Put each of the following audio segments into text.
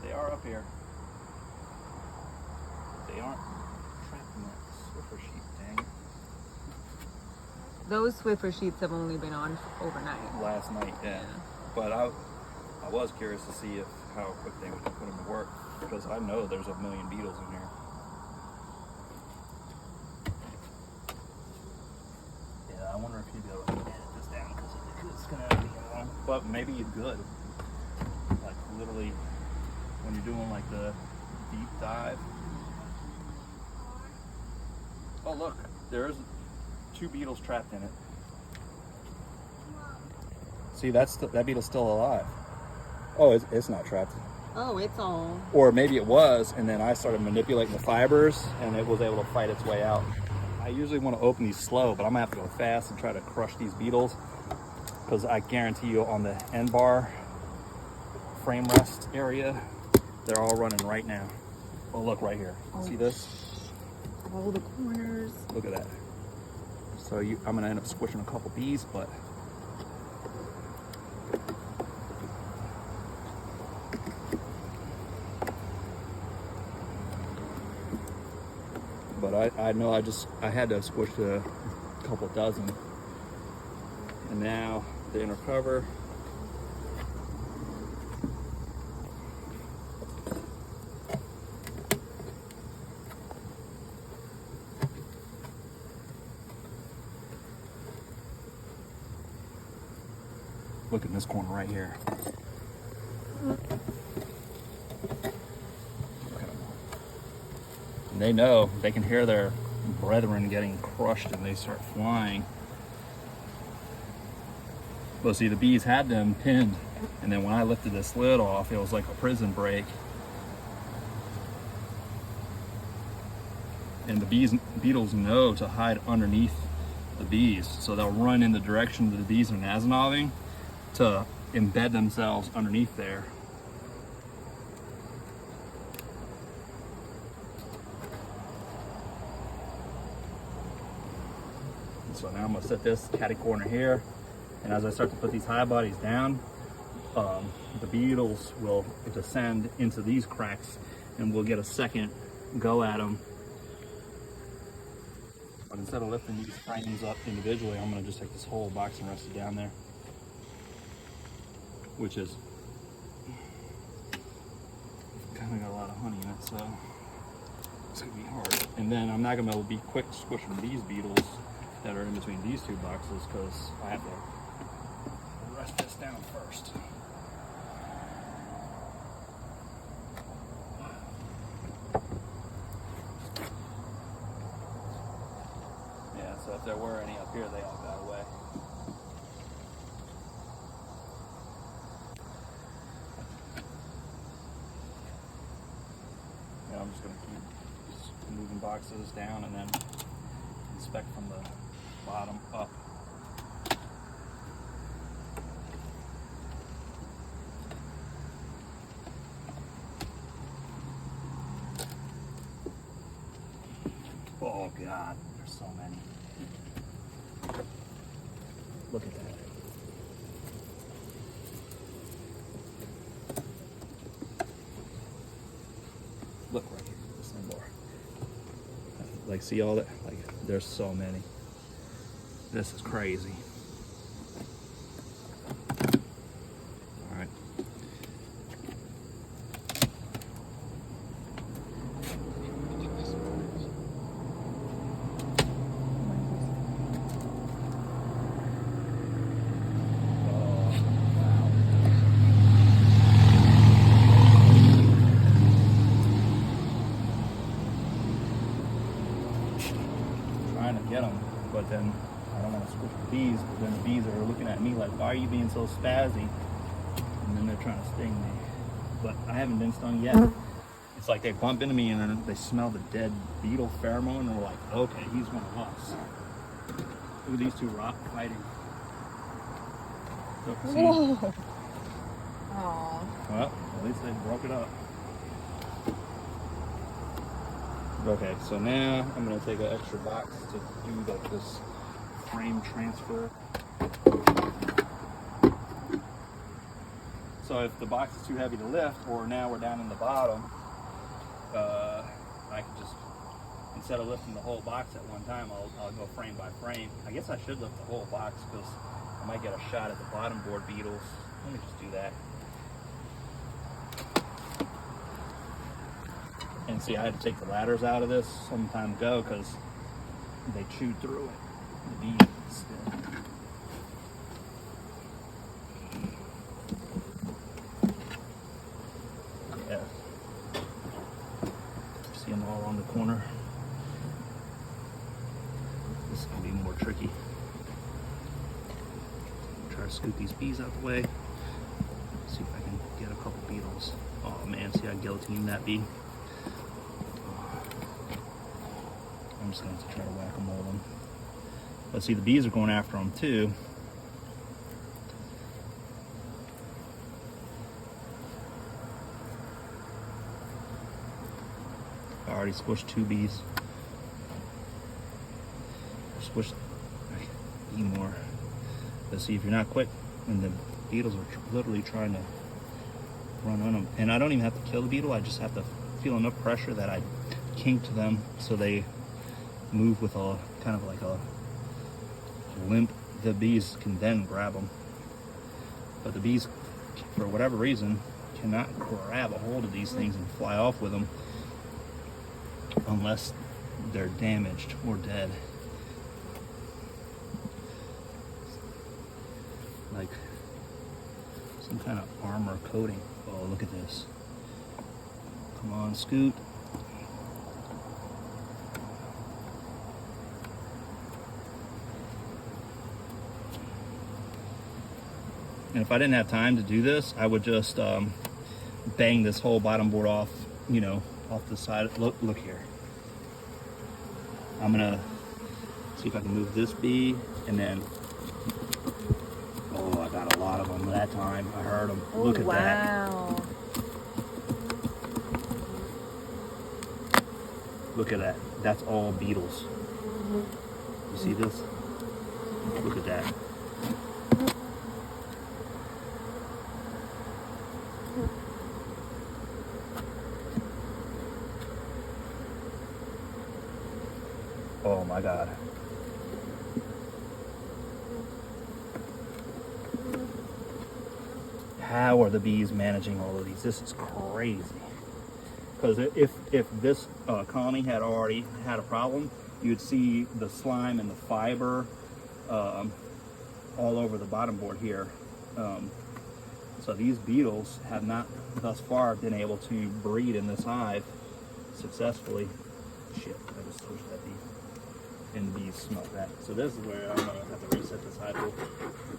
they are up here. They aren't trapped in that swiffer sheet, dang it. Those swiffer sheets have only been on overnight. Last night, yeah. But I was curious to see how quick they would put them to work, because I know there's a million beetles in here. Yeah, I wonder if you'd be able to edit this down, because it's gonna be long. But maybe you could, like literally, when you're doing like the deep dive. Oh look, there's 2 beetles trapped in it. See, that beetle's still alive. Oh, it's not trapped. Oh, it's all. Or maybe it was, and then I started manipulating the fibers, and it was able to fight its way out. I usually want to open these slow, but I'm gonna have to go fast and try to crush these beetles, because I guarantee you on the end bar frame rest area, they're all running right now. Oh, look right here. See this? All the corners. Look at that. So I'm gonna end up squishing a couple bees, but I know I had to squish a couple dozen, and now the inner cover. Look at this corner right here. Look at them. And they know, they can hear their brethren getting crushed, and they start flying. But see, the bees had them pinned, and then when I lifted this lid off, it was like a prison break. And the beetles know to hide underneath the bees, so they'll run in the direction that the bees are nasenoving to embed themselves underneath there. So now I'm gonna set this catty corner here, and as I start to put these hive bodies down, the beetles will descend into these cracks, and we'll get a second go at them. But instead of lifting these frames up individually, I'm gonna just take this whole box and rest it down there, which is kind of got a lot of honey in it, so it's gonna be hard. And then I'm not gonna be able to be quick squishing these beetles that are in between these 2 boxes, because I have to rest this down first. Yeah, so if there were any up here, they all got away. And I'm just gonna keep moving boxes down and then inspect from the bottom up. Oh God, there's so many. Look at that. Look right here, this bar. Like, see all that? Like, there's so many. This is crazy. All right. Trying to get them, but then I don't want to squish the bees, but then the bees are looking at me like, why are you being so spazzy? And then they're trying to sting me. But I haven't been stung yet. It's like they bump into me and then they smell the dead beetle pheromone and they're like, okay, he's one of us. Look at these 2 rock fighting. Look, see? Whoa. Aww. Well, at least they broke it up. Okay, so now I'm gonna take an extra box to do this frame transfer. So So if the box is too heavy to lift, or now we're down in the bottom, I can just, instead of lifting the whole box at one time, I'll go frame by frame. I guess I should lift the whole box because I might get a shot at the bottom board beetles. Let me just do that. And see, I had to take the ladders out of this some time ago because they chewed through it. The bees still. Yeah. See them all on the corner. This is going to be more tricky. Try to scoot these bees out the way. See if I can get a couple beetles. Oh man, see I guillotined that bee. I'm just going to try to whack-a-mole them. But see, the bees are going after them too. I already squished 2 bees. Squished a bee more. But see, if you're not quick, and the beetles are literally trying to run on them. And I don't even have to kill the beetle, I just have to feel enough pressure that I kink them so they move with a kind of like a limp. The bees can then grab them, but the bees, for whatever reason, cannot grab a hold of these things and fly off with them unless they're damaged or dead, like some kind of armor coating. Oh, look at this. Come on, Scoot. And if I didn't have time to do this, I would just bang this whole bottom board off, you know, off the side. Look here. I'm gonna see if I can move this bee, and then, oh, I got a lot of them that time. I heard them. Oh, look at that. wow. Look at that. That's all beetles. You see this? Look at that. Oh my God. How are the bees managing all of these? This is crazy. Because if this colony had already had a problem, you'd see the slime and the fiber all over the bottom board here. So these beetles have not thus far been able to breed in this hive successfully. Shit, I just pushed that bee. And the bees smell that. So this is where I'm gonna have to reset this hive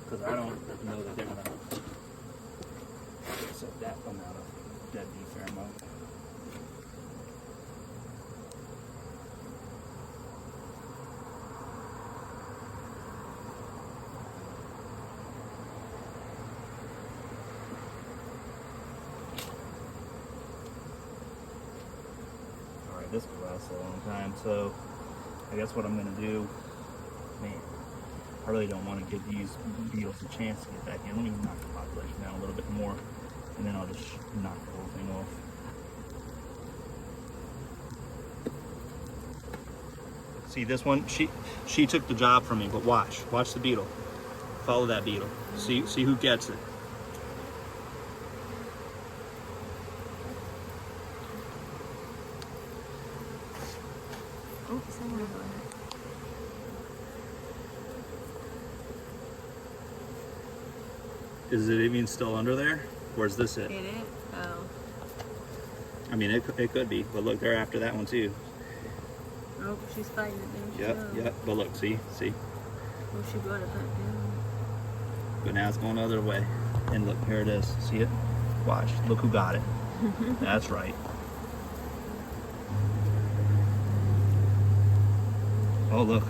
because I don't know that they're gonna accept that amount of dead bee pheromone. Alright, this could last a long time, so I guess what I'm going to do, man, I really don't want to give these beetles a chance to get back in. Let me knock the population down a little bit more, and then I'll just knock the whole thing off. See this one? She took the job from me, but watch the beetle. Follow that beetle. See who gets it. Oh, someone over there. Is it even still under there? Or is this it? It is? Oh. I mean, it could be, but look, they're after that one too. Oh, she's fighting it there. Yep. But look, see? Oh, she brought it back down. But now it's going the other way. And look, here it is. See it? Watch. Look who got it. That's right. Oh, look.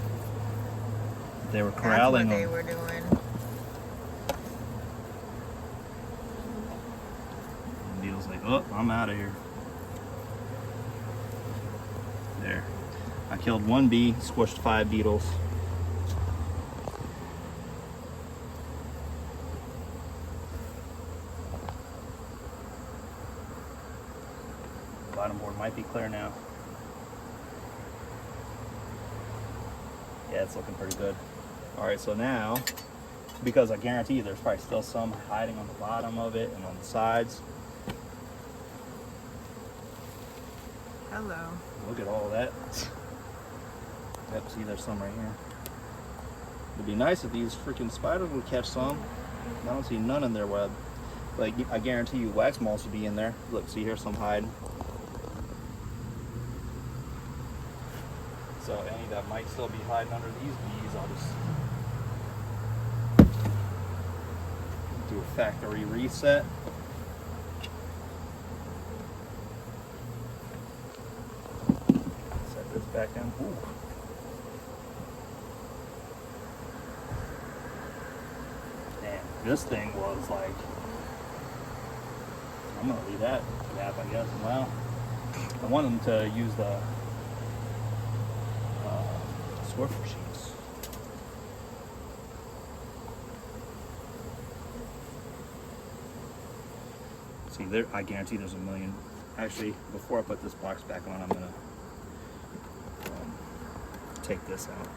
They were corralling That's them. what they were doing. And Beetle's like, oh, I'm out of here. There. I killed 1 bee, squished 5 beetles. Bottom board might be clear now. Yeah, it's looking pretty good. All right, so now, because I guarantee you there's probably still some hiding on the bottom of it and on the sides. Hello. Look at all that. Yep, see there's some right here. It'd be nice if these freaking spiders would catch some. I don't see none in their web. But I guarantee you wax moths would be in there. Look, see here's some hiding. So any that might still be hiding under these bees, I'll just do a factory reset. Set this back down. Ooh. Damn, this thing was like, I'm gonna leave that gap, I guess. Well, I want them to use the swiffer sheets. See, there, I guarantee there's a million. Actually, before I put this box back on, I'm gonna take this out.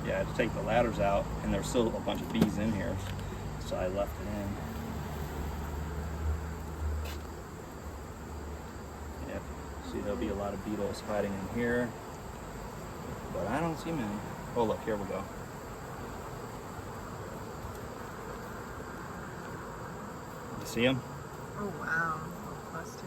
Yeah, I had to take the ladders out, and there's still a bunch of bees in here, so I left it in. Yep, see there'll be a lot of beetles hiding in here, but I don't see many. Oh look, here we go. You see them? Oh wow, cluster.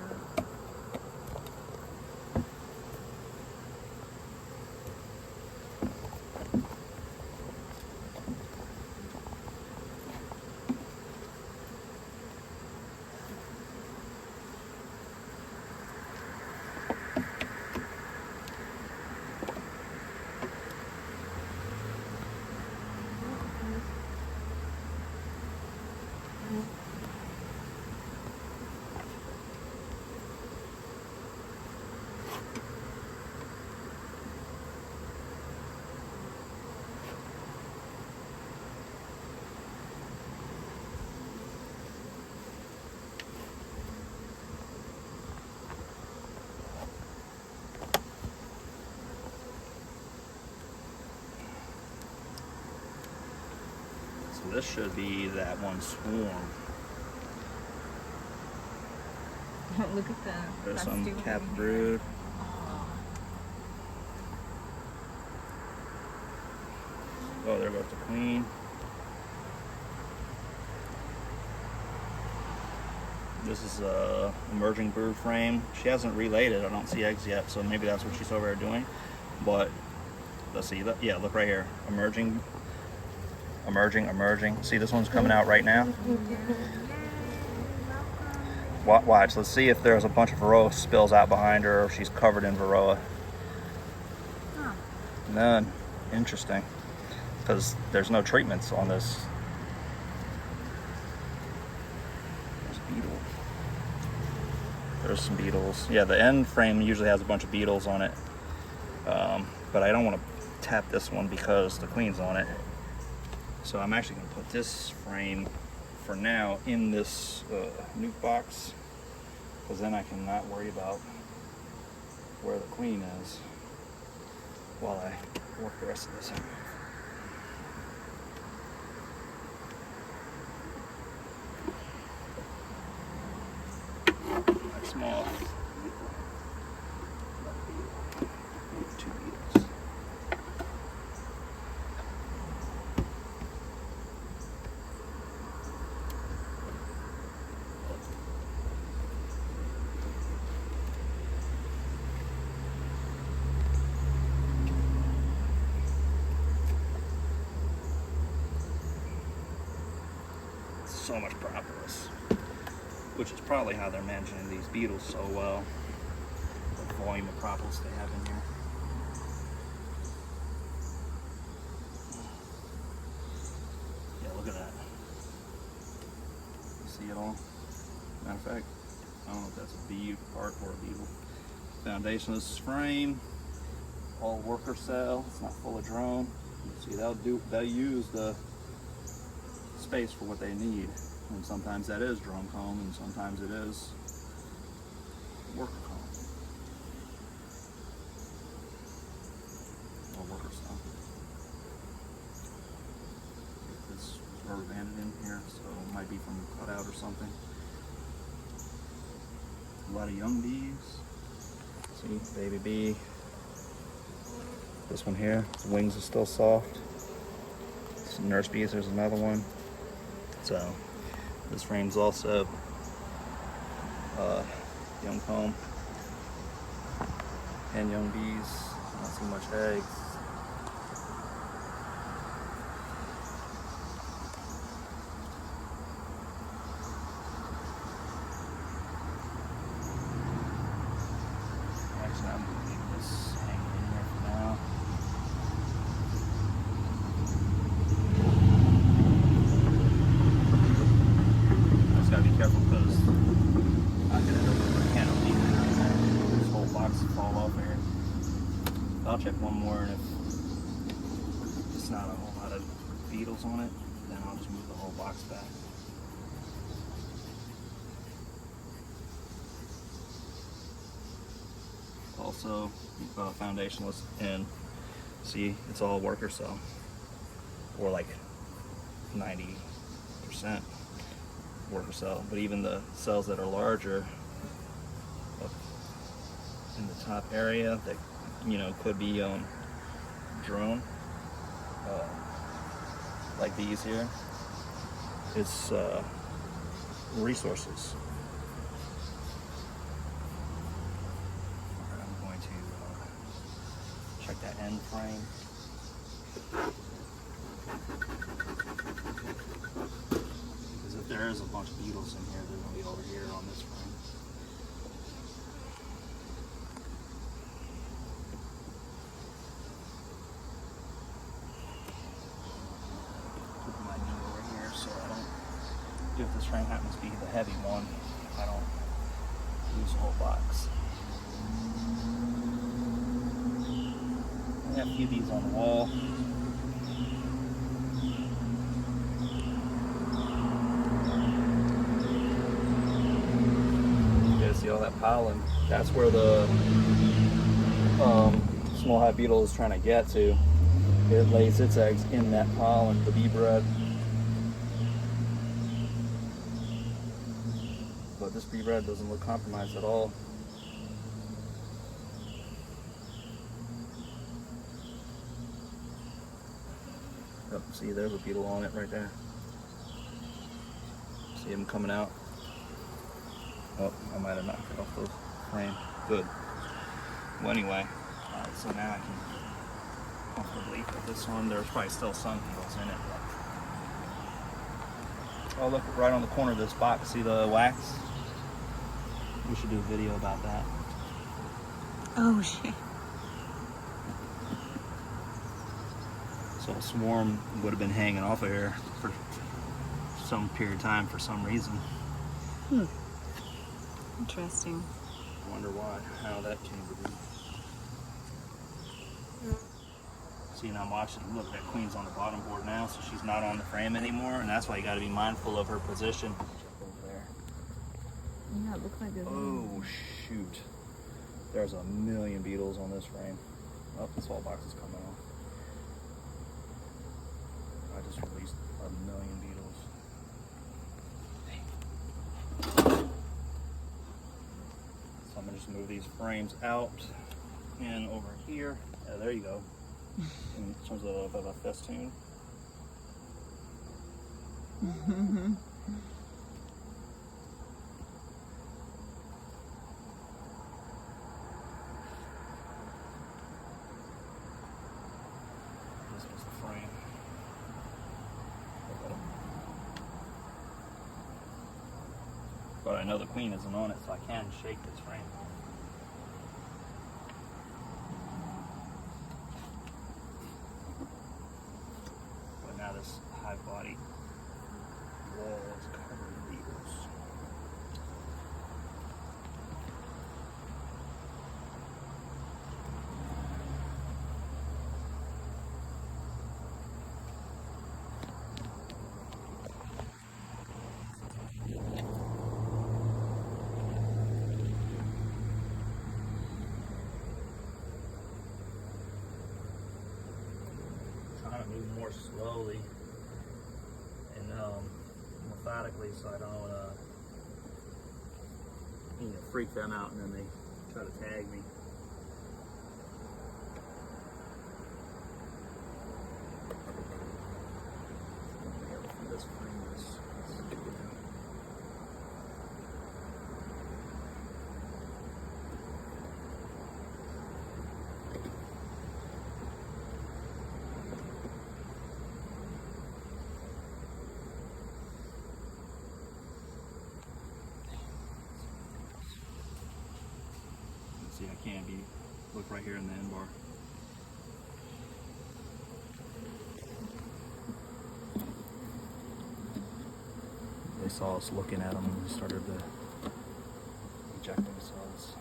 So this should be that one swarm. Look at that. There's some capped brood. Oh, there goes the queen. This is a emerging brood frame. She hasn't relayed it. I don't see eggs yet, so maybe that's what she's over there doing. But let's see. Yeah, look right here. Emerging. See, this one's coming out right now. Watch. Let's see if there's a bunch of varroa spills out behind her, or if she's covered in varroa. Huh. None. Interesting. Because there's no treatments on this. There's beetle. There's some beetles. Yeah, the end frame usually has a bunch of beetles on it. But I don't want to tap this one because the queen's on it. So I'm actually going to put this frame for now in this nuke box, because then I can not worry about where the queen is while I work the rest of this out. Nice moth. Two beetles. So much propolis, which is probably how they're managing these beetles so well. The volume of propolis they have in here. Yeah, look at that. You see it all? Matter of fact, I don't know if that's a bee part or a beetle. Foundation of this frame, all worker cell. It's not full of drone. See, they'll use the space for what they need. And sometimes that is drum comb, and sometimes it is worker comb. Or worker cell. This was rubber banded in here, so it might be from cutout or something. A lot of young bees. See, baby bee. This one here, the wings are still soft. Some nurse bees, there's another one. So this frame's also young comb and young bees. Not too much eggs. Actually, I'm gonna leave this hanging in here for now. I just gotta be careful because I can end up with a can of leaf and this whole box will fall off here. I'll check one more, and if it's not a whole lot of beetles on it, then I'll just move the whole box back. Also, foundationless, and see, it's all worker cell, or like 90% worker cell. But even the cells that are larger up in the top area that could be drone, like these here, it's resources. I'm going to check that end frame. Because if there is a bunch of beetles in here, they're going to be over here on this frame. Put my knee over here so I don't, if this frame happens to be the heavy one, I don't lose the whole box. I have a few of these on the wall. See all that pollen? That's where the small hive beetle is trying to get to. It lays its eggs in that pollen, the bee bread. But this bee bread doesn't look compromised at all. Oh, see, there's a beetle on it right there. See him coming out. Oh, I might have knocked it off the frame. Good. Well, anyway, so now I can comfortably put this one. There's probably still some beetles in it. But... oh, look, right on the corner of this box. See the wax? We should do a video about that. Oh, shit. So a swarm would have been hanging off of here for some period of time for some reason. Interesting. I wonder why, how that came to be. See, and I'm watching, look, that queen's on the bottom board now, so she's not on the frame anymore, and that's why you got to be mindful of her position. Over there. Yeah, it looks like there's Oh, shoot. There's a million beetles on this frame. Oh, this whole box is coming off. I just released a million beetles. So I'm going to just move these frames out and over here. Yeah, there you go. In terms of a festoon. This was the frame. But I know the queen isn't on it, so I can shake this frame. But now this hive body wall is covered in beetles. more slowly and methodically, so I don't freak them out, and then they try to tag me. This frame is see, I can't be, look right here in the end bar. They saw us looking at them and started to eject themselves.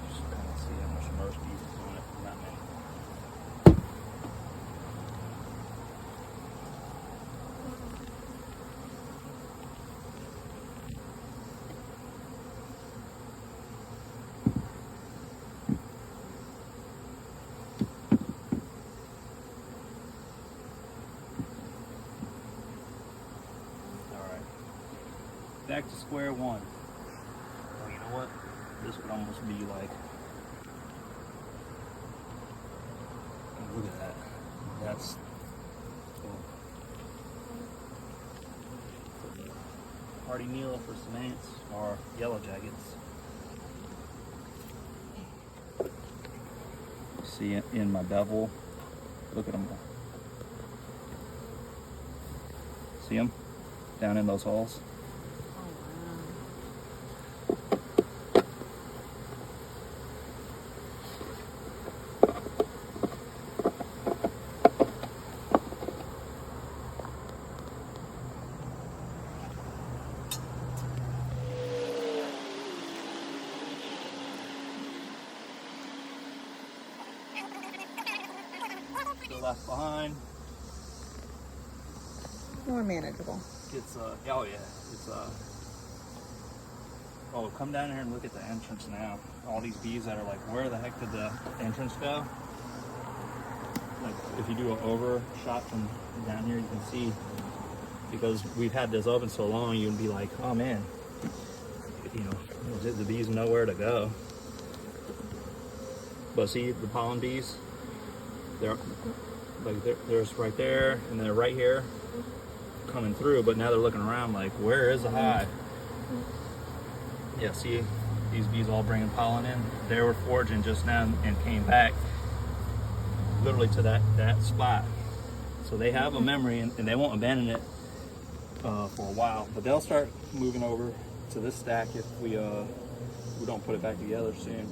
Just kind of see how much immersed bees is on it. Not many. All right. Back to square one. Oh, you know what? This would almost be like, oh, look at that. That's cool. Hardy meal for some ants or yellow jackets. See it in my bevel. Look at them. See them down in those holes? Left behind. More manageable. It's oh yeah, it's oh, come down here and look at the entrance now. All these bees that are like, where the heck did the entrance go? Like, if you do an over shot from down here, you can see, because we've had this open so long, you'd be like, oh man, you know, the bees know where to go. But see the pollen bees, they're like, there's right there, and they're right here coming through, but now they're looking around like, where is the hive? Yeah, see, these bees all bringing pollen in. They were foraging just now and came back literally to that spot. So they have a memory, and they won't abandon it for a while, but they'll start moving over to this stack if we don't put it back together soon.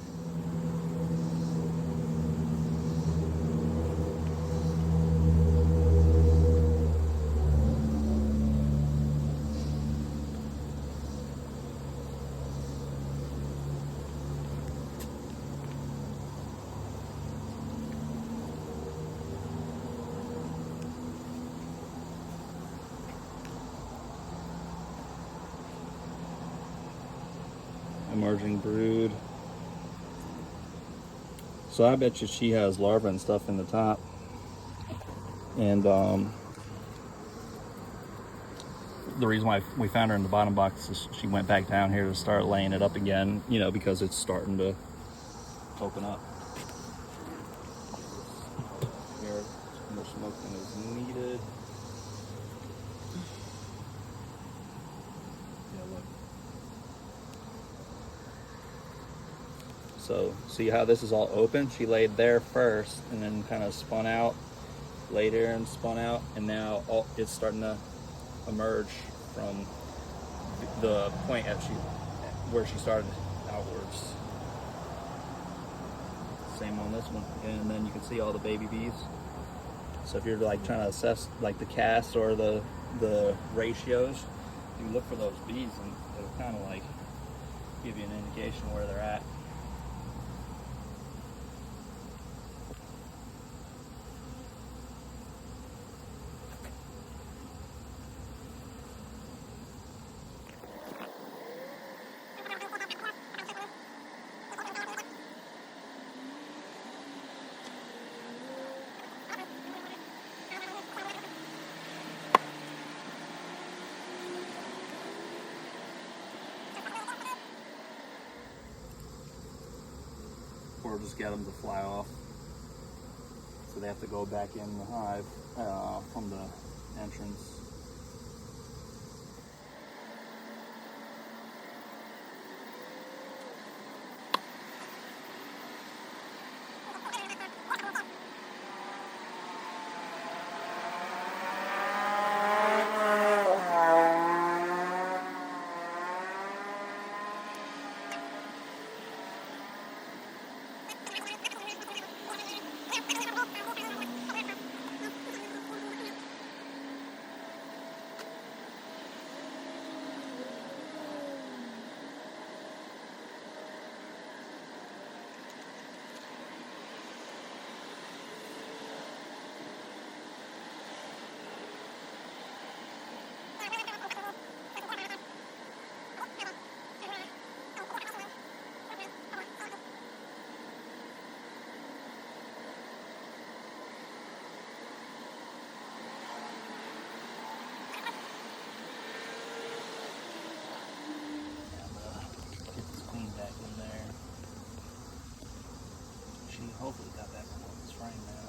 Emerging brood. So I bet you she has larvae and stuff in the top. And the reason why we found her in the bottom box is she went back down here to start laying it up again, you know, because it's starting to open up. Here, more smoke than is needed. So see how this is all open? She laid there first and then kind of spun out, laid there and spun out, and now it's starting to emerge from the point at where she started, outwards. Same on this one, and then you can see all the baby bees. So if you're like trying to assess like the cast or the ratios, you look for those bees, and it'll kind of like give you an indication where they're at. Or just get them to fly off. So they have to go back in the hive from the entrance. Hopefully got that one on this frame now.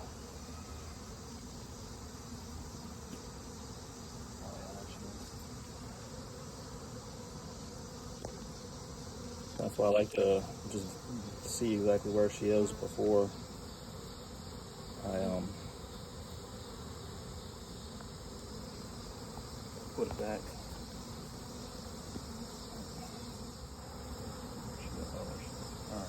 Oh yeah, there she is. That's why I like to just see exactly where she is before I put it back. All right.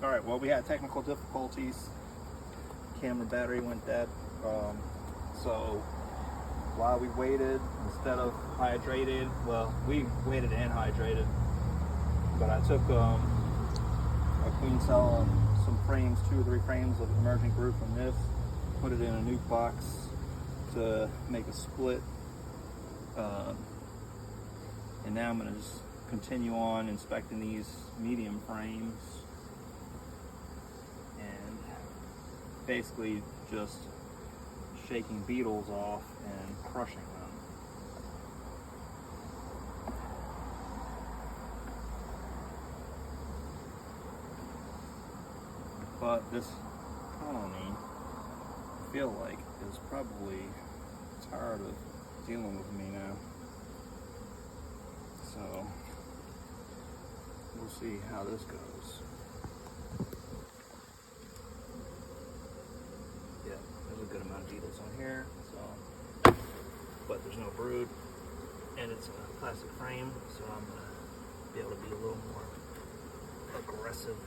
All right, well, we had technical difficulties. Camera battery went dead. So while we waited, instead of hydrated, well, we waited and hydrated, but I took a queen cell and some frames, 2 or 3 frames of emergent brood from this, put it in a nuke box to make a split. And now I'm gonna just continue on inspecting these medium frames and basically just shaking beetles off and crushing them. But this colony, I feel like, is probably tired of dealing with me now. So we'll see how this goes. Yeah, there's a good amount of beetles on here, so, but there's no brood, and it's a plastic frame, so I'm gonna be able to be a little more aggressive.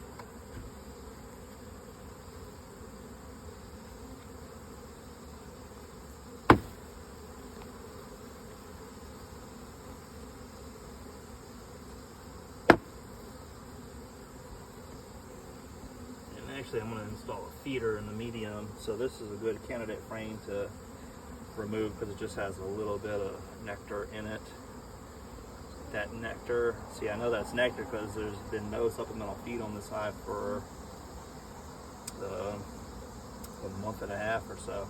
Actually, I'm going to install a feeder in the medium, so this is a good candidate frame to remove because it just has a little bit of nectar in it. that nectar. See, I know that's nectar because there's been no supplemental feed on this hive for a month and a half or so.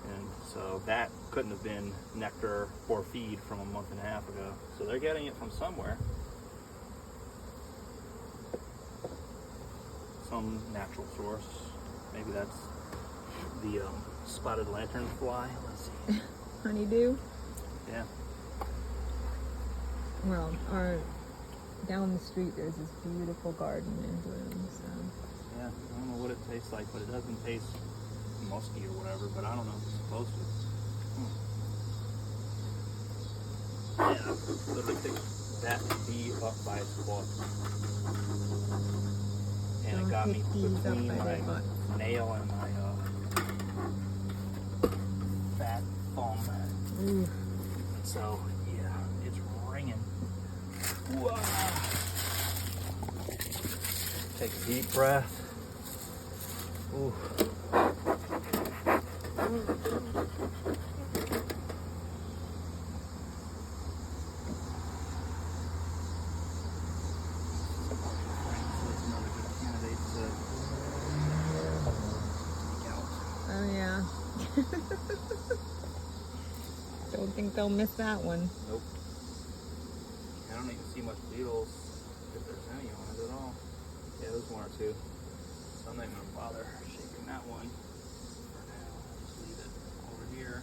And so that couldn't have been nectar or feed from a month and a half ago. So they're getting it from somewhere. Some natural source. Maybe that's the spotted lanternfly. Let's see. Honeydew? Yeah. Well, down the street there's this beautiful garden in bloom, so. Yeah, I don't know what it tastes like, but it doesn't taste musky or whatever, but I don't know if it's supposed to. Yeah, literally picked that bee up by its butt. And it got me between my nail and my fat thumb. Ooh. So, yeah, it's ringing. Whoa. Take a deep breath. Ooh. Oh yeah. Don't think they'll miss that one. Nope. I don't even see much beetles, if there's any on it at all. Yeah, there's one or two. So I'm not even gonna bother shaking that one for now. I'll just leave it over here.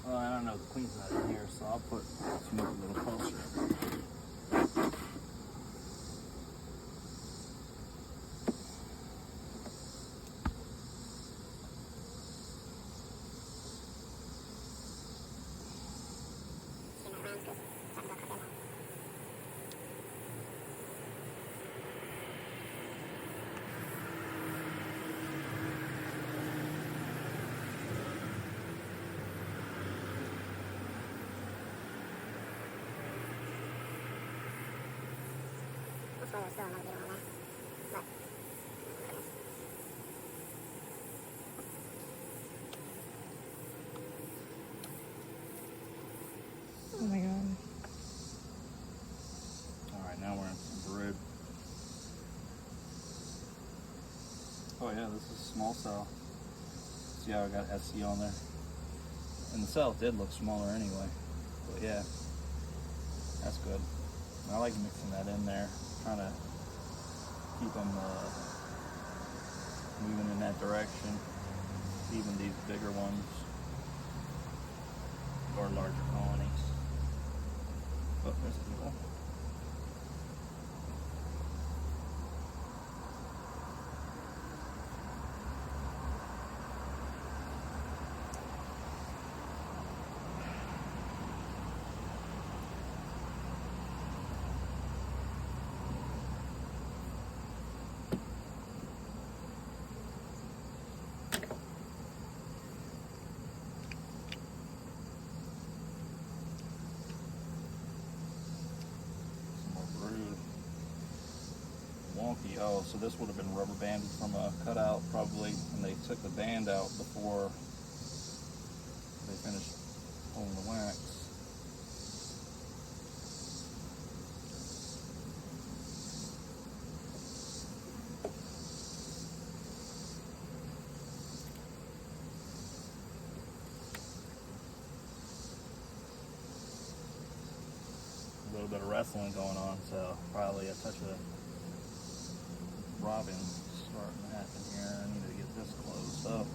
Well, I don't know, the queen's not in here, so I'll put some a little closer. Oh my god. Alright, now we're in some brood. Oh yeah, this is a small cell. See how I got SC on there? And the cell did look smaller anyway. But yeah, that's good. I like mixing that in there, trying to keep them moving in that direction. Even these bigger ones or larger colonies. Oh, there's a beetle. Wonky. Oh, so this would have been rubber banded from a cutout probably, and they took the band out before they finished pulling the wax. A little bit of wrestling going on, so probably a touch of robbing starting to happen here. I need to get this closed up.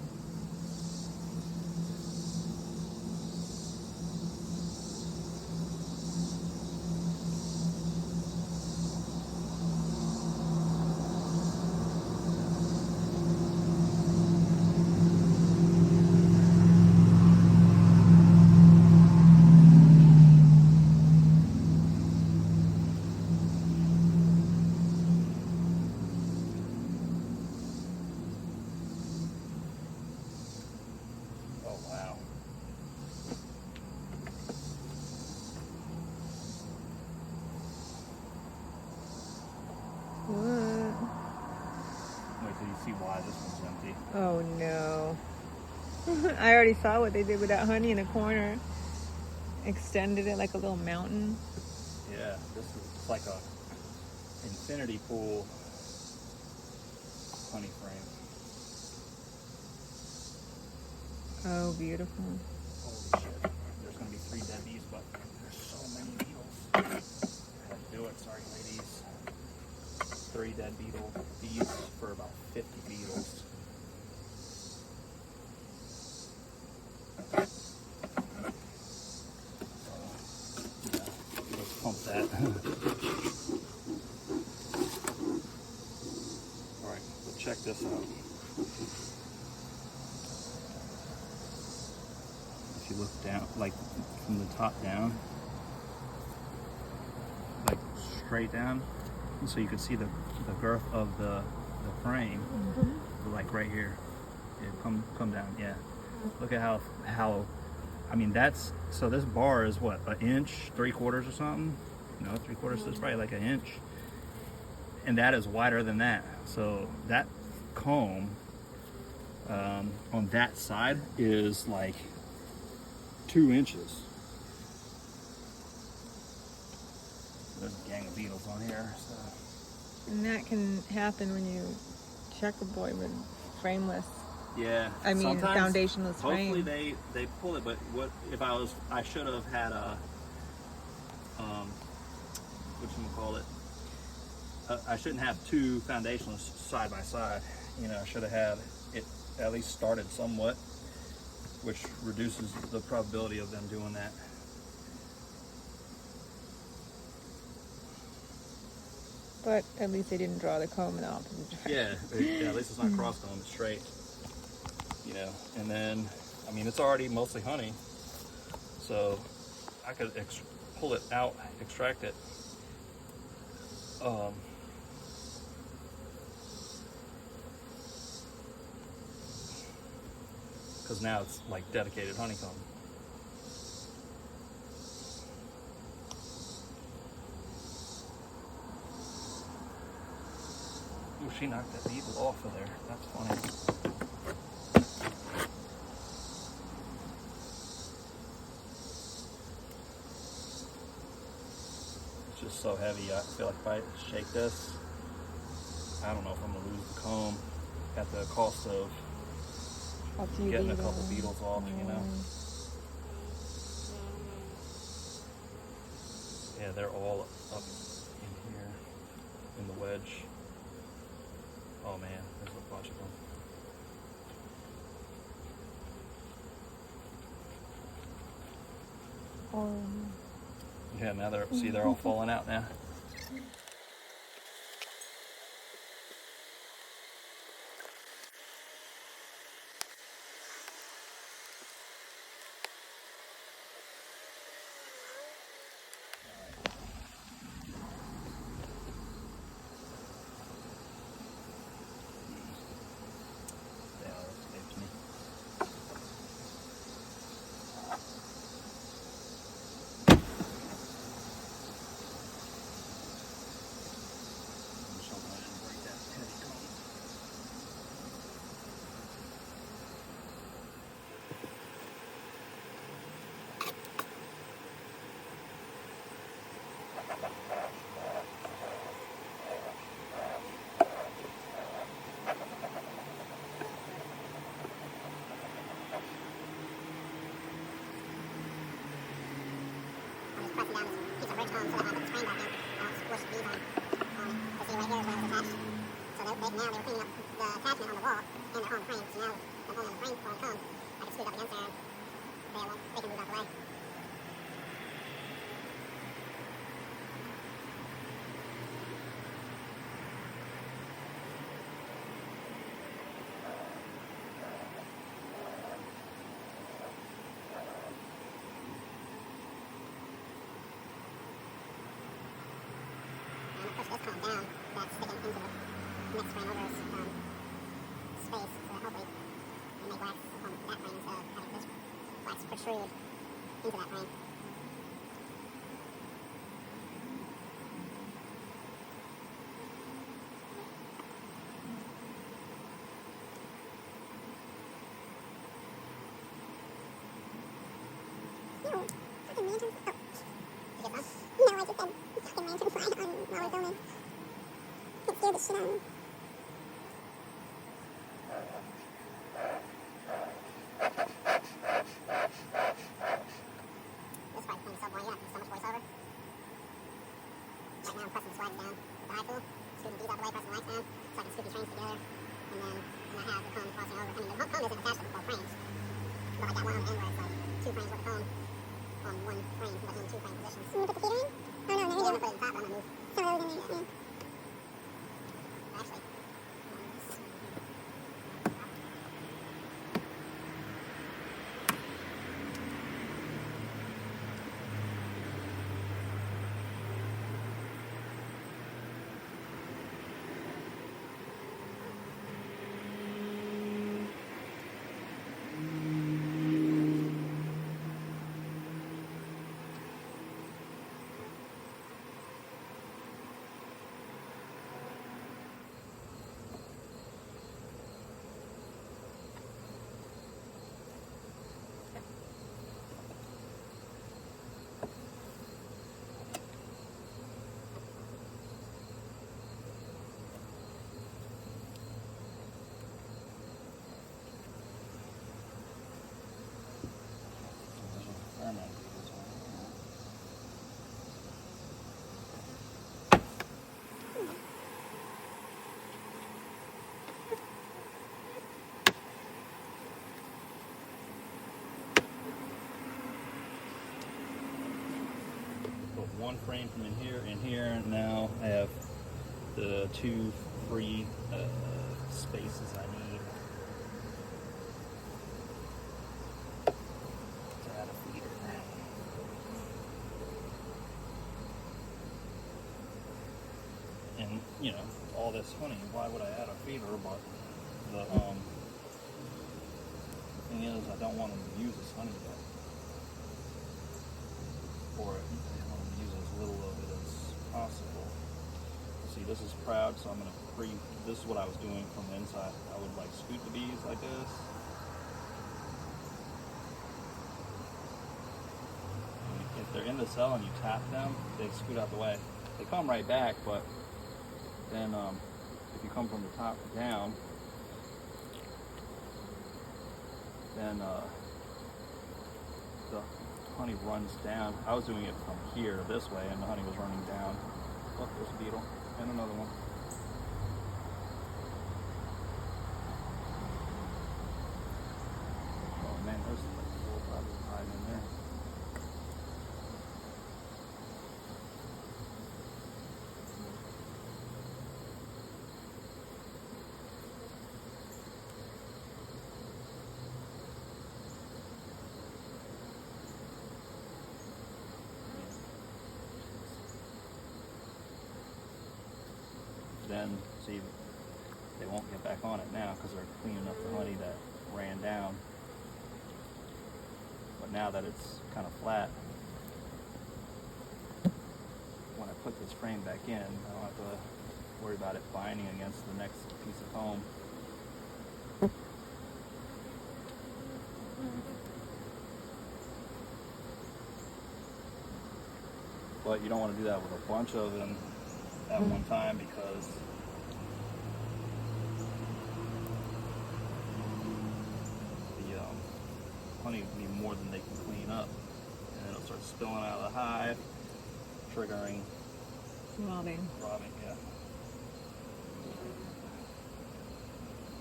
I already saw what they did with that honey in the corner. Extended it like a little mountain. Yeah, this is like a infinity pool honey frame. Oh, beautiful. Holy shit. There's going to be 3 dead bees, but there's so many beetles. I had to do it. Sorry, ladies. 3 dead bees for about 50 beetles. Let's pump that. Alright, so check this out. If you look down, like from the top down, like straight down, so you can see the girth of the frame, like right here. Yeah, come down, yeah. Look at how, I mean that's, so this bar is what, an inch, 3/4 or something? No, 3/4 is probably like an inch. And that is wider than that. So that comb on that side is like 2 inches. There's a gang of beetles on here. So. And that can happen when you checkerboard with frameless. Yeah. I mean, foundationless frame. Hopefully they pull it, but what if I should have had a whatchamacallit? I shouldn't have 2 foundationless side by side. You know, I should have had it at least started somewhat, which reduces the probability of them doing that. But at least they didn't draw the comb in the opposite direction. Yeah, at least it's not cross comb, it's straight. You know, and then, I mean, it's already mostly honey, so I could pull it out, extract it. Because now it's like dedicated honeycomb. Oh, she knocked that beetle off of there. That's funny. It's just so heavy. I feel like if I shake this, I don't know if I'm gonna lose the comb at the cost of getting a couple beetles off, you know. Yeah, they're all up in here in the wedge. Oh man, there's a bunch of them. Yeah, now they're all falling out now. Protrude into that frame. One frame from in here, and now I have the 2 free spaces I need to add a feeder. And you know, all this honey, why would I add a feeder? But the thing is, I don't want them to use this honey yet. For it, I want to use as little of it as possible. See, this is proud, so I'm going to this is what I was doing from the inside. I would like scoot the bees like this. And if they're in the cell and you tap them, they scoot out the way. They come right back, but then if you come from the top down, then the honey runs down. I was doing it from here this way, and the honey was running down. Oh, there's a beetle and another one. Oh man, there's like 4 or 5 hive in there. Then, see, they won't get back on it now because they're cleaning up the honey that ran down. But now that it's kind of flat, when I put this frame back in, I don't have to worry about it binding against the next piece of comb. But you don't want to do that with a bunch of them at one time because the honey will be more than they can clean up, and it'll start spilling out of the hive, triggering Robbing. Yeah.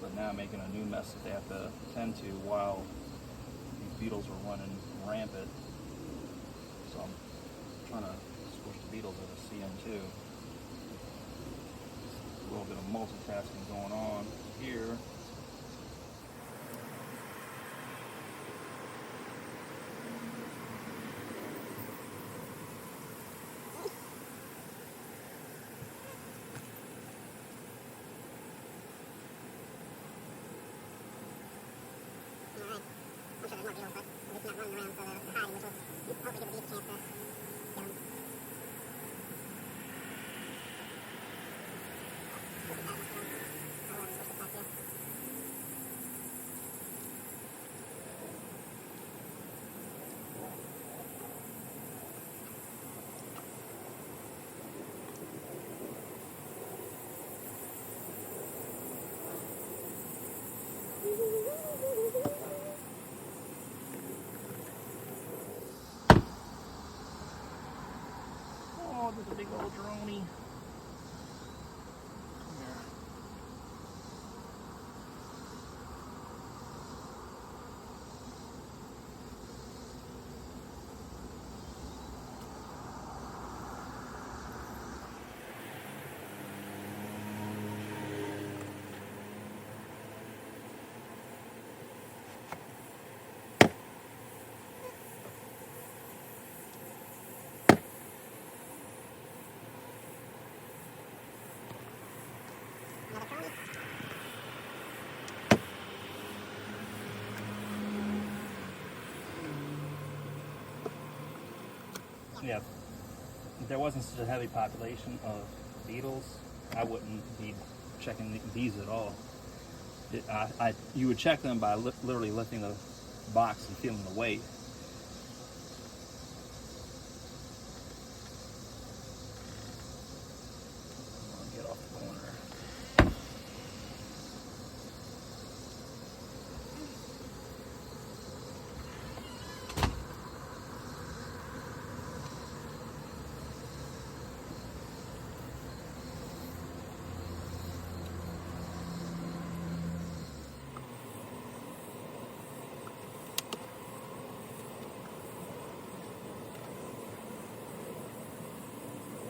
But now making a new mess that they have to tend to while these beetles are running rampant. So I'm trying to switch the beetles over to CM2. A little bit of multitasking going on here. big old droney. Come here. Another colony. Yeah, if there wasn't such a heavy population of beetles, I wouldn't be checking these at all. You would check them by literally lifting the box and feeling the weight. I'll get off the corner.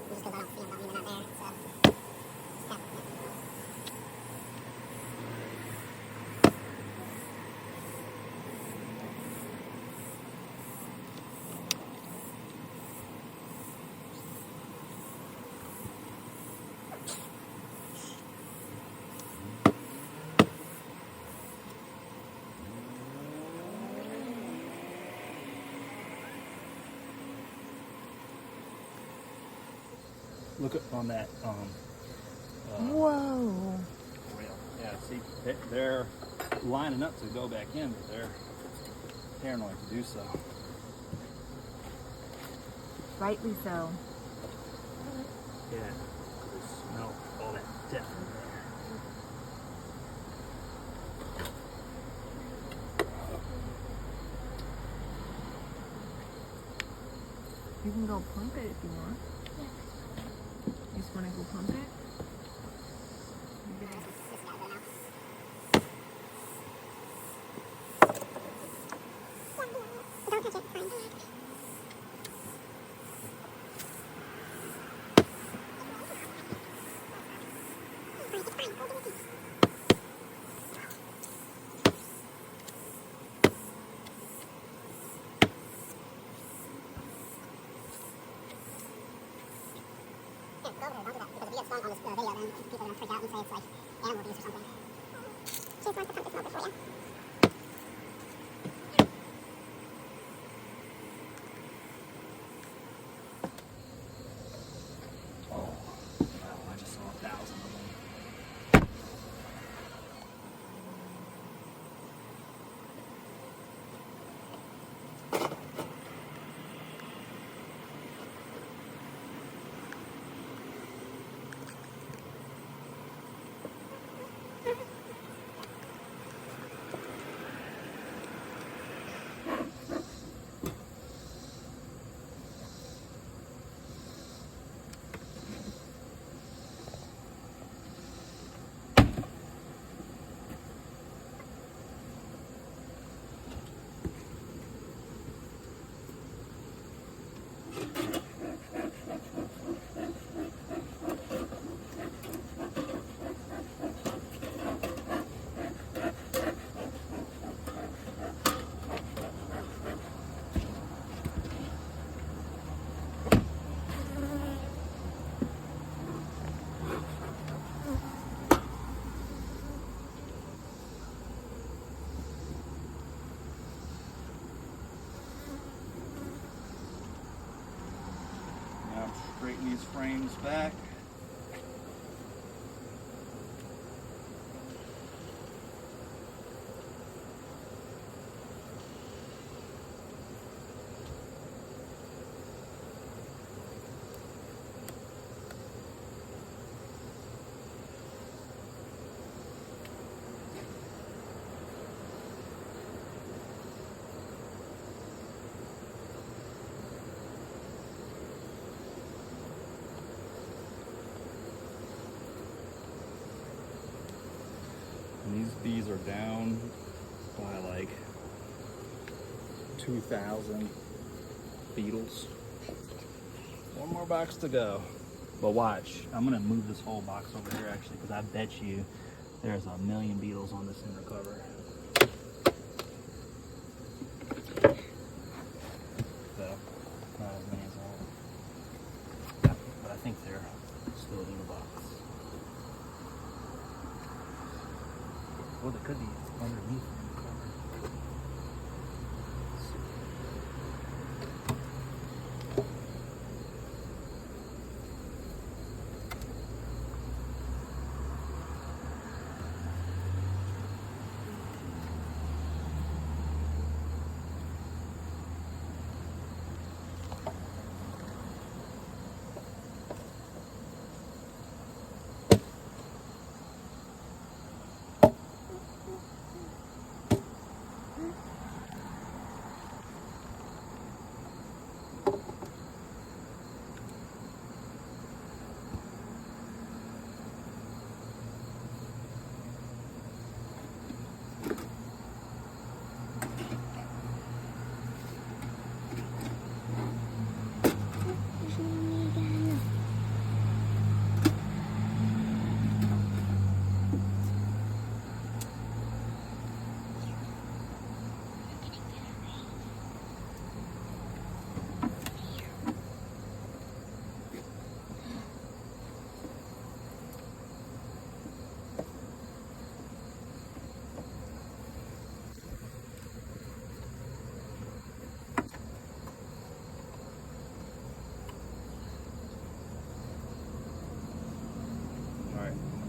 Just because I don't see them, don't mean they're not there. So, yeah. Look up on that Whoa. rail. Yeah, see, they're lining up to go back in, but they're paranoid to do so. Rightly so. Yeah, they smell all that death in there. You can go pump it if you want. You just want to go pump it? This guy's there now. Don't touch it. Fine. It's fine. Go give it a piece. Yeah, go over there. Don't do that. Because if you get stung on this video, then people are going to freak out and say it's like animal abuse or something. She just wants to pump the smoke for you. Oh, wow, I just saw 1,000 of them. Now straighten these frames back. These are down by like 2,000 beetles. One more box to go. But watch, I'm gonna move this whole box over here actually, because I bet you there's a million beetles on this inner cover. So, not as many as all. Yeah, but I think they're still in the box. Well, they could be underneath the cover.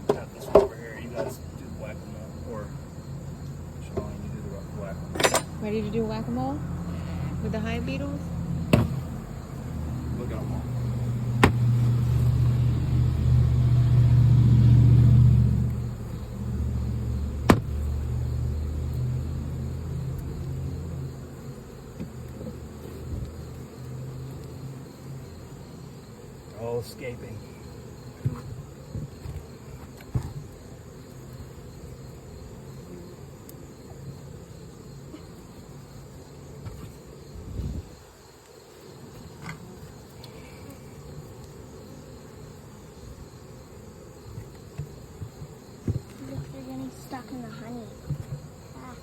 Got this one over here. You guys do whack-a-mole, or Sean, you do the whack-a-mole. Ready to do whack-a-mole with the hive beetles? Look at them all. All escaping. Look, they're getting stuck in the honey. Ah.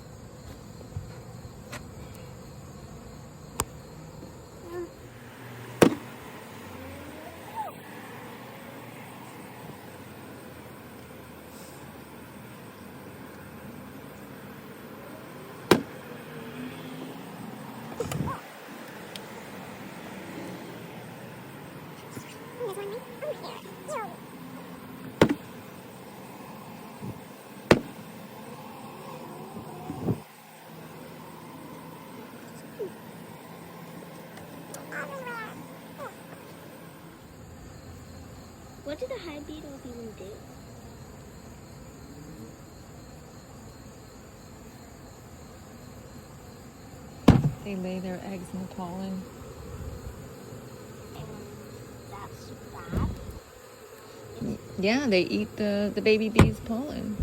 There's one right over here. Yo. What do the hive beetles even do? They lay their eggs in the pollen. And that's bad. Yeah, they eat the baby bees' pollen.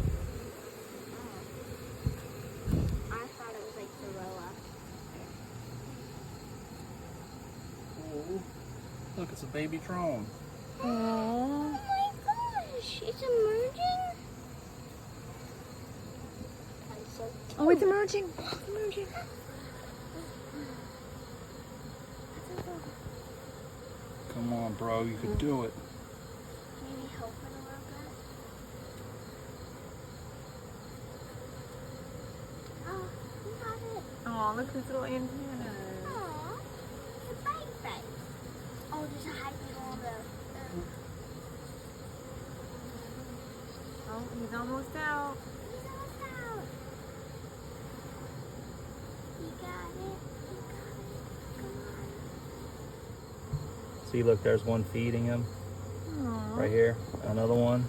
I thought it was like Varroa. Oh, look, it's a baby drone. Aww. Oh my gosh, it's emerging. I'm so Oh, it's emerging. It's emerging. Come on, bro, you could do it. Maybe help it a little bit. Oh, we got it. Oh, look, this little antenna. Aw, it's a bite. Oh, there's a hive beetle on the. Oh, he's almost out. He's almost out. You got it. Come on. See, look, there's one feeding him Aww. right here. Another one.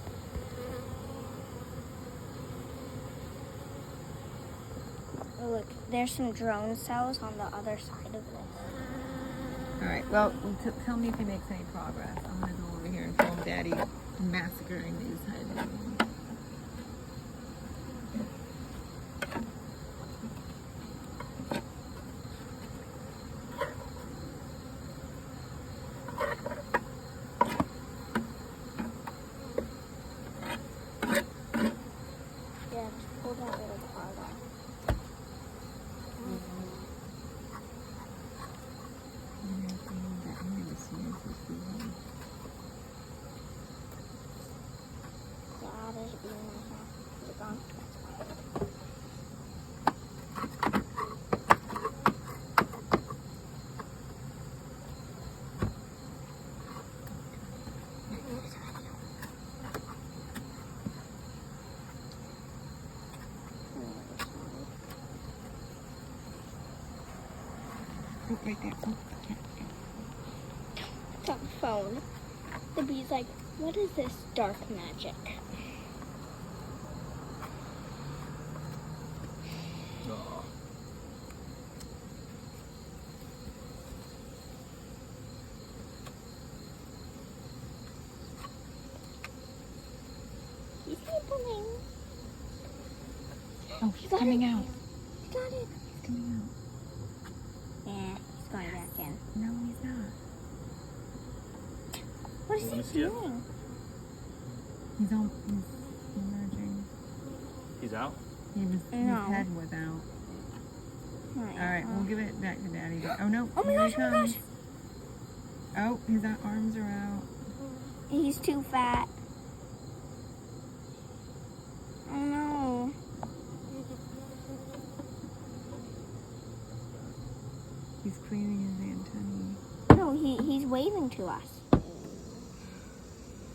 Oh, look, there's some drone cells on the other side of this. All right. Well, tell me if he makes any progress. I'm gonna go over here and film Daddy massacring these hive beetles. right there. Oh, yeah. It's on the phone. The bee's like, what is this dark magic? Oh. He's nibbling. Oh, he's coming out. He got it. He's coming out. Yeah, he's going back in. No, he's not. What is Let me he see it. doing? He's emerging. He's out? His No. head was out. Right. All right, we'll give it back to Daddy. Oh no! Oh my here gosh, he oh my comes. gosh. Oh, his arms are out. He's too fat. Oh no. He's cleaning his antennae. No, he's waving to us.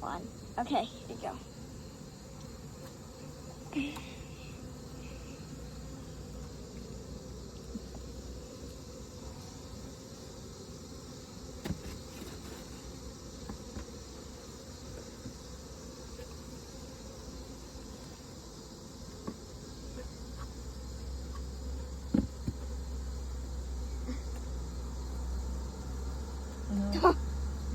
One. Okay, here we go.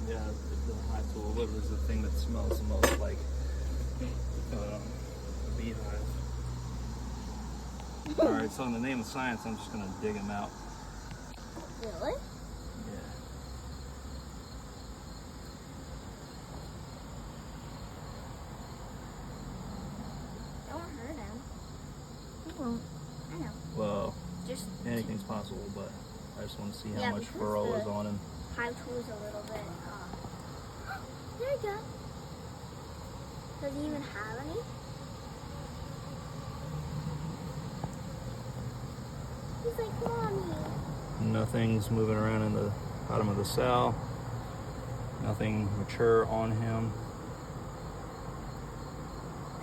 Yeah, the hive tool, what was the thing that smells the most like a beehive? Alright, so in the name of science, I'm just going to dig him out. Really? Yeah. Don't hurt him. He won't. I know. Well, Just anything's possible, but I just want to see how Yeah, much because furrow the- is on him. hive tool is a little bit. There you go. Does he even have any? He's like, Mommy. Nothing's moving around in the bottom of the cell. Nothing mature on him.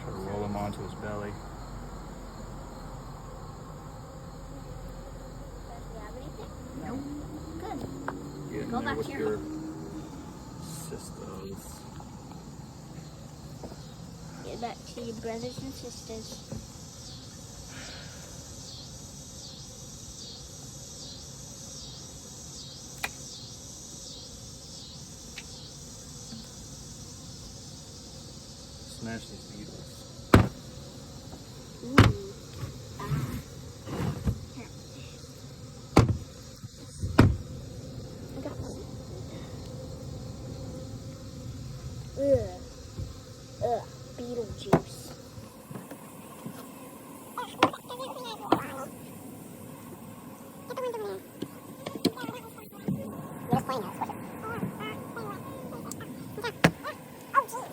Try to roll him onto his belly. Does he have anything? Nope. Good. Get in Go there back with to your your sisters. Get back to your brothers and sisters. Smash these beetles. Ooh. Here. I got one. Beetle juice. You're just playing now, switch it. Oh, jeez.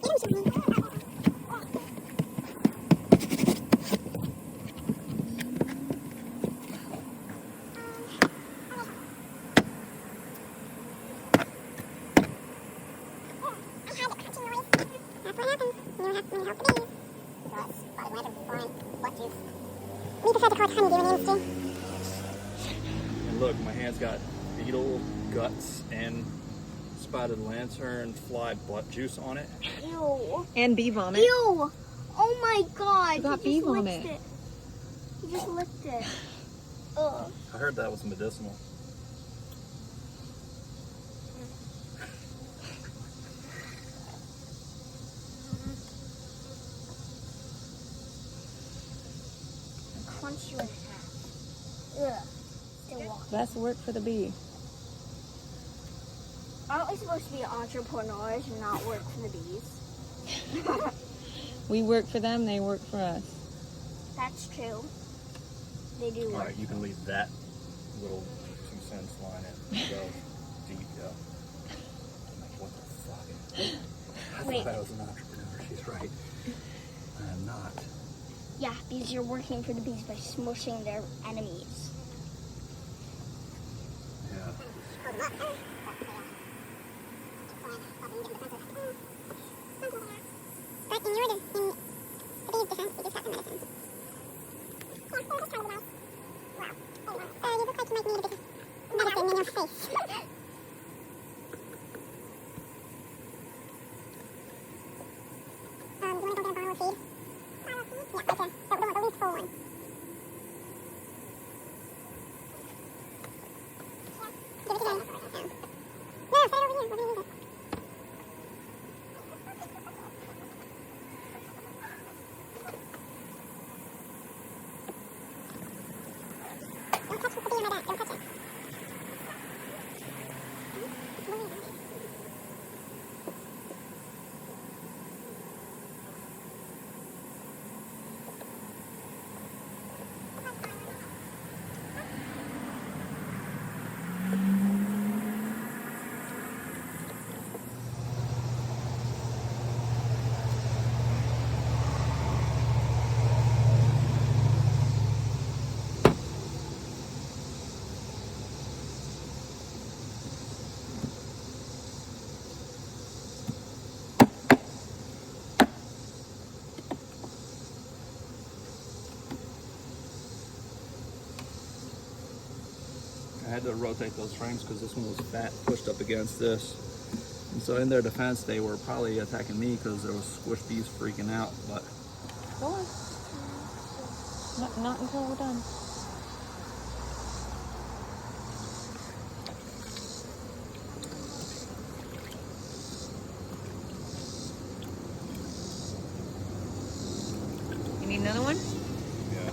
You didn't shoot me. And look, my hand's got beetle guts and spotted lantern fly blood juice on it. Ew. And bee vomit. Ew. Oh my god. You got He bee just licked vomit. it. He just licked it. Ugh. I heard that was medicinal. Crunch you in half. Ugh. Still walking. That's work for the bee. Aren't we supposed to be entrepreneurs and not work for the bees? We work for them, they work for us. That's true. They do work. Alright, you can leave that little 2 cents line in. Go deep, yo. I'm like, what the fuck? I Wait. thought I was an entrepreneur. She's right. I am not. Yeah, because you're working for the bees by smushing their enemies. Yeah. But in your defense, the bee's defense, you just got the medicine. Yeah, so just try to device. Wow. You look like you might need a bit of to rotate those frames because this one was fat, pushed up against this. And so in their defense, they were probably attacking me because there was squish bees freaking out. But Go on. Not until we're done. You need another one? yeah.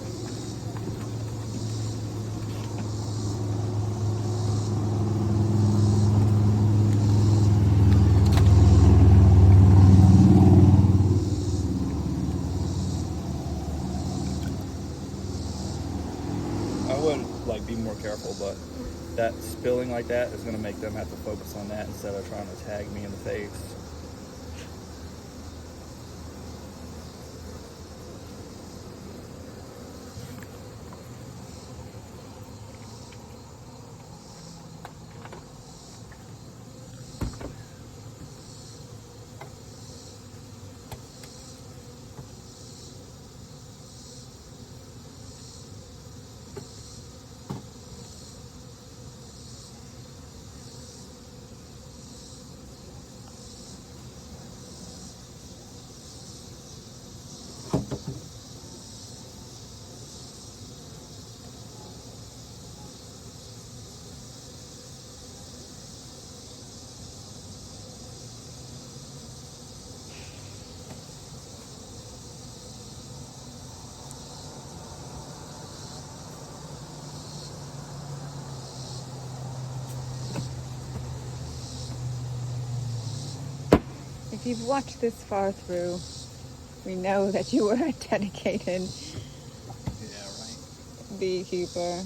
I would like be more careful, but that spilling like that is going to make them have to focus on that instead of trying to tag me in the face. If you've watched this far through, we know that you were a dedicated Yeah, right. beekeeper.